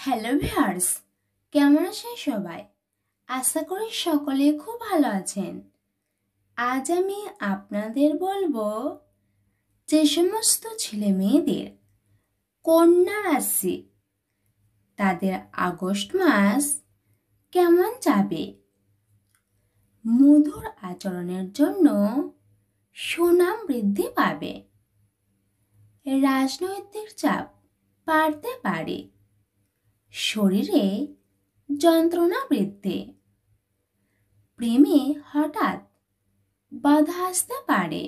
Hello viewers, কেমন আছেন সবাই? আশা করি সকলে খুব ভালো আছেন। আজ আমি আপনাদের বলবো যে সমস্ত ছেলে মেয়েদের কন্যা রাশি তাদের আগস্ট মাস কেমন যাবে। মধুর আচরণের জন্য সুনাম বৃদ্ধি পাবে, রাজনৈতিক চাপ বাড়তে পারে, শরীরে যন্ত্রণা বৃদ্ধি, প্রেমে হঠাৎ বাধা আসতে পারে,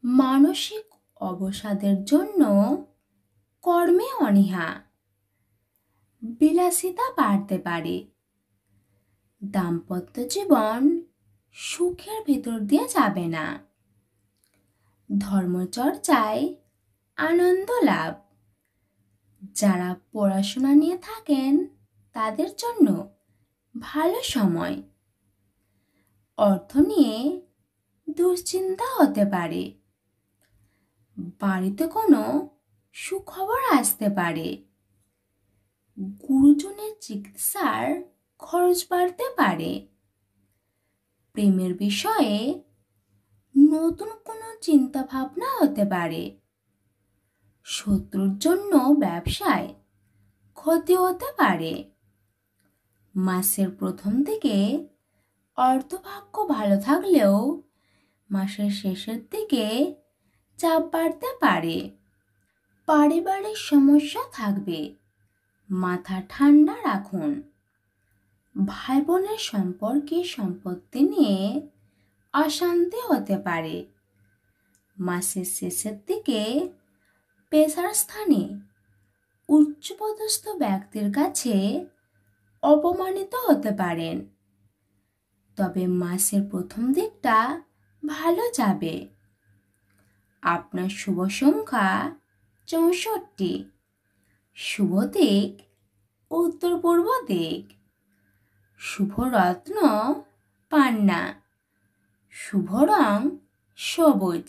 মানসিক অবসাদের জন্য কর্মে অনীহা, বিলাসিতা বাড়তে পারে, দাম্পত্য জীবন সুখের ভেতর দিয়ে যাবে না, ধর্মচর্চায় আনন্দ লাভ, যারা পড়াশোনা নিয়ে থাকেন তাদের জন্য ভালো সময়, অর্থ নিয়ে দুশ্চিন্তা হতে পারে, বাড়িতে কোনো সুখবর আসতে পারে, গুরুজনের চিকিৎসার খরচ বাড়তে পারে, প্রেমের বিষয়ে নতুন কোনো চিন্তা ভাবনা হতে পারে, শত্রুর জন্য ব্যবসায় ক্ষতি হতে পারে। মাসের প্রথম দিকে অর্থভাগ্য ভালো থাকলেও মাসের শেষের দিকে চাপ বাড়তে পারে। পারিবারিক সমস্যা থাকবে, মাথা ঠান্ডা রাখুন। ভাই বোনের সম্পর্কে সম্পত্তি নিয়ে অশান্তি হতে পারে। মাসের শেষের দিকে পেশার স্থানে উচ্চপদস্থ ব্যক্তির কাছে অপমানিত হতে পারেন। তবে মাসের প্রথম দিকটা ভালো যাবে। আপনার শুভ সংখ্যা 64, শুভ দিক উত্তর পূর্ব দিক, শুভ রত্ন পান্না, শুভ রং সবুজ।